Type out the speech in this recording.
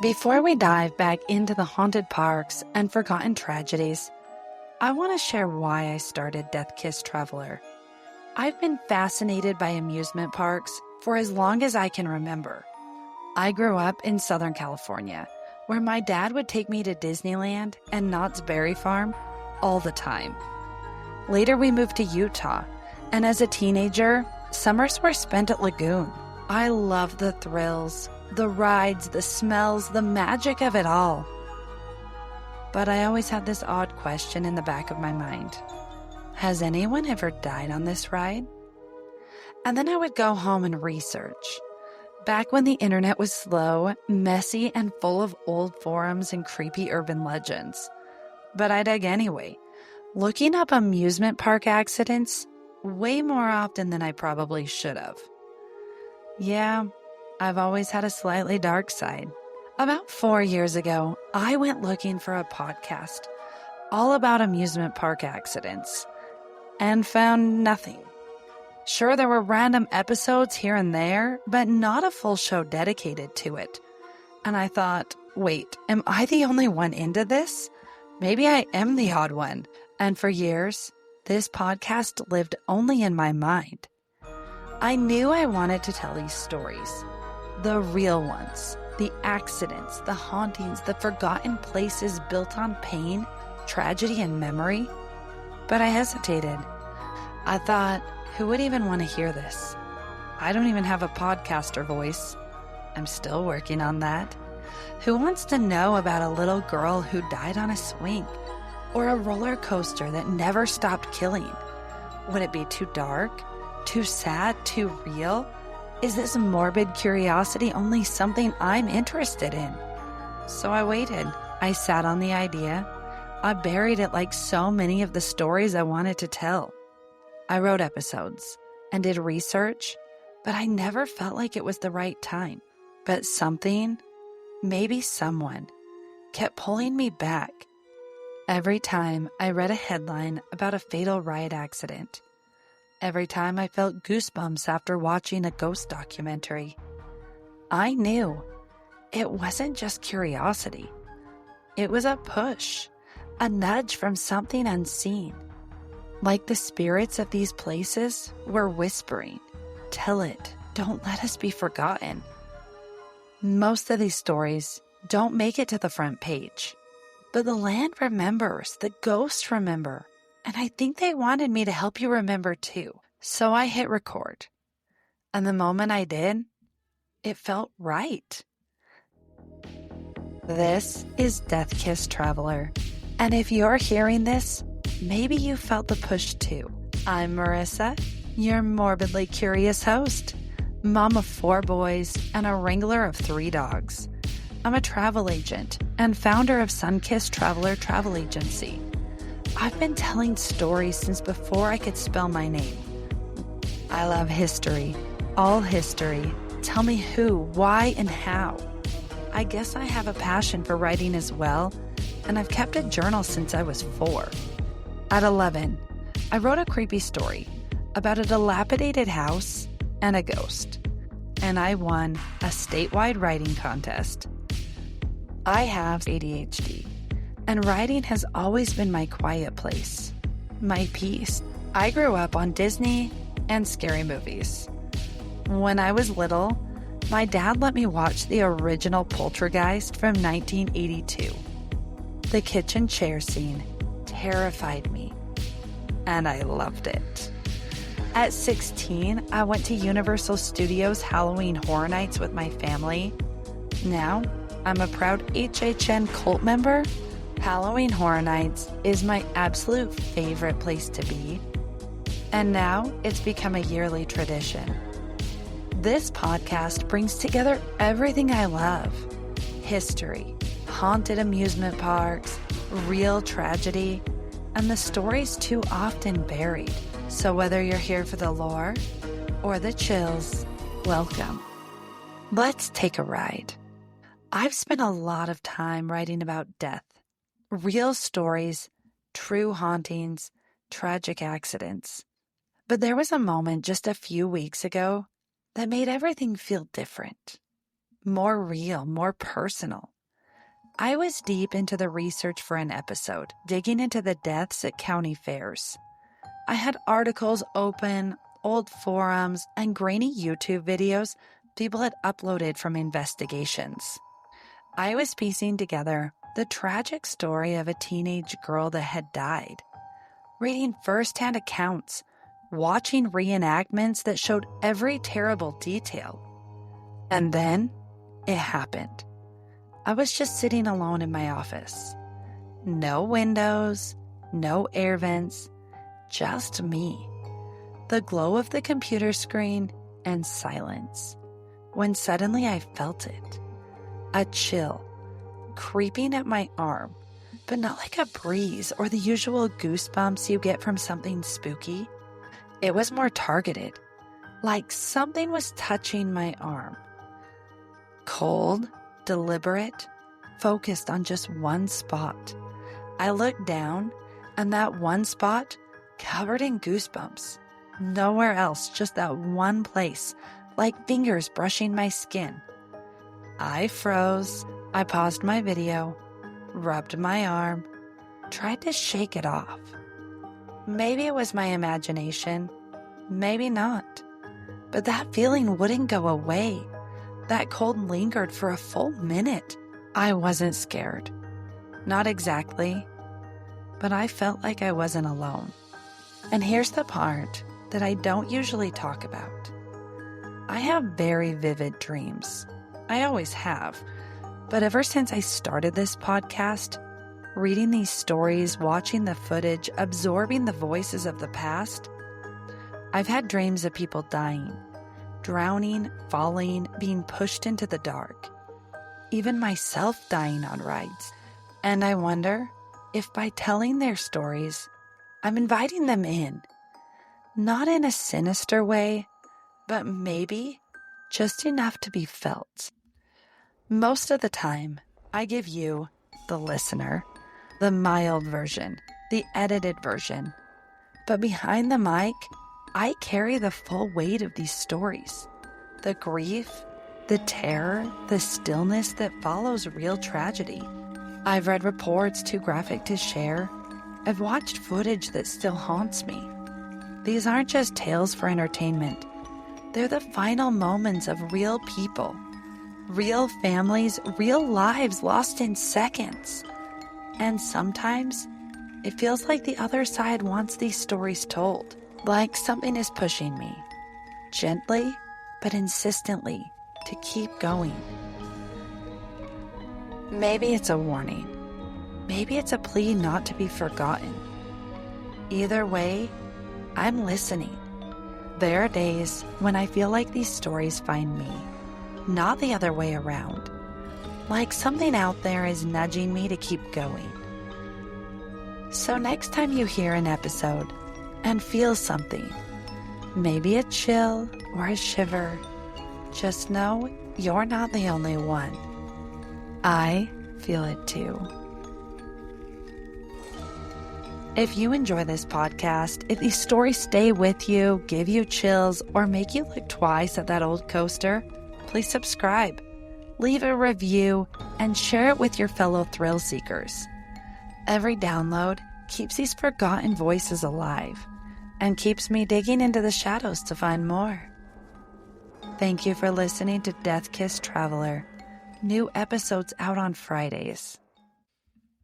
Before we dive back into the haunted parks and forgotten tragedies, I want to share why I started Death Kiss Traveler. I've been fascinated by amusement parks for as long as I can remember. I grew up in Southern California, where my dad would take me to Disneyland and Knott's Berry Farm all the time. Later, we moved to Utah, and as a teenager, summers were spent at Lagoon. I love the thrills, the rides, the smells, the magic of it all. But I always had this odd question in the back of my mind. Has anyone ever died on this ride? And then I would go home and research. Back when the internet was slow, messy, and full of old forums and creepy urban legends. But I dug anyway, looking up amusement park accidents way more often than I probably should have. Yeah, I've always had a slightly dark side. About 4 years ago, I went looking for a podcast all about amusement park accidents and found nothing. Sure, there were random episodes here and there, but not a full show dedicated to it. And I thought, wait, am I the only one into this? Maybe I am the odd one. And for years, this podcast lived only in my mind. I knew I wanted to tell these stories, the real ones, the accidents, the hauntings, the forgotten places built on pain, tragedy, and memory. But I hesitated. I thought, who would even want to hear this? I don't even have a podcaster voice. I'm still working on that. Who wants to know about a little girl who died on a swing? Or a roller coaster that never stopped killing? Would it be too dark? Too sad? Too real? Is this morbid curiosity only something I'm interested in? So I waited. I sat on the idea. I buried it like so many of the stories I wanted to tell. I wrote episodes and did research, but I never felt like it was the right time. But something, maybe someone, kept pulling me back. Every time I read a headline about a fatal ride accident. Every time I felt goosebumps after watching a ghost documentary. I knew it wasn't just curiosity. It was a push, a nudge from something unseen. Like the spirits of these places were whispering, "Tell it, don't let us be forgotten." Most of these stories don't make it to the front page. But the land remembers, the ghosts remember, and I think they wanted me to help you remember too. So I hit record. And the moment I did, it felt right. This is Death Kiss Traveler. And if you're hearing this, maybe you felt the push too. I'm Marissa, your morbidly curious host, mom of 4 boys and a wrangler of 3 dogs. I'm a travel agent and founder of Sunkissed Traveler Travel Agency. I've been telling stories since before I could spell my name. I love history, all history. Tell me who, why, and how. I guess I have a passion for writing as well, and I've kept a journal since I was 4. At 11, I wrote a creepy story about a dilapidated house and a ghost, and I won a statewide writing contest. I have ADHD, and writing has always been my quiet place, my peace. I grew up on Disney and scary movies. When I was little, my dad let me watch the original Poltergeist from 1982. The kitchen chair scene terrified me, and I loved it. At 16, I went to Universal Studios Halloween Horror Nights with my family. Now, I'm a proud HHN cult member. Halloween Horror Nights is my absolute favorite place to be. And now it's become a yearly tradition. This podcast brings together everything I love. History, haunted amusement parks, real tragedy, and the stories too often buried. So whether you're here for the lore or the chills, welcome. Let's take a ride. I've spent a lot of time writing about death, real stories, true hauntings, tragic accidents. But there was a moment just a few weeks ago that made everything feel different. more real, more personal. I was deep into the research for an episode, digging into the deaths at county fairs. I had articles open, old forums, and grainy YouTube videos people had uploaded from investigations. I was piecing together the tragic story of a teenage girl that had died, reading firsthand accounts, watching reenactments that showed every terrible detail. And then it happened. I was just sitting alone in my office. No windows, no air vents, just me, the glow of the computer screen, and silence. When suddenly I felt it. A chill, creeping at my arm, but not like a breeze or the usual goosebumps you get from something spooky. It was more targeted, like something was touching my arm. Cold, deliberate, focused on just one spot. I looked down, and that one spot covered in goosebumps. Nowhere else, just that one place, like fingers brushing my skin. I froze. I paused my video, rubbed my arm, tried to shake it off. Maybe it was my imagination, maybe not. But that feeling wouldn't go away. That cold lingered for a full minute. I wasn't scared. Not exactly. But I felt like I wasn't alone. And here's the part that I don't usually talk about. I have very vivid dreams. I always have. But ever since I started this podcast, reading these stories, watching the footage, absorbing the voices of the past, I've had dreams of people dying, drowning, falling, being pushed into the dark, even myself dying on rides. And I wonder if by telling their stories, I'm inviting them in, not in a sinister way, but maybe just enough to be felt. Most of the time, I give you, the listener, the mild version, the edited version. But behind the mic, I carry the full weight of these stories. The grief, the terror, the stillness that follows real tragedy. I've read reports too graphic to share. I've watched footage that still haunts me. These aren't just tales for entertainment. They're the final moments of real people, real families, real lives lost in seconds. And sometimes it feels like the other side wants these stories told, like something is pushing me, gently but insistently, to keep going. Maybe it's a warning. Maybe it's a plea not to be forgotten. Either way, I'm listening. There are days when I feel like these stories find me, not the other way around. Like something out there is nudging me to keep going. So next time you hear an episode and feel something, maybe a chill or a shiver, just know you're not the only one. I feel it too. If you enjoy this podcast, if these stories stay with you, give you chills, or make you look twice at that old coaster, please subscribe, leave a review, and share it with your fellow thrill seekers. Every download keeps these forgotten voices alive and keeps me digging into the shadows to find more. Thank you for listening to Death Kiss Traveler. New episodes out on Fridays.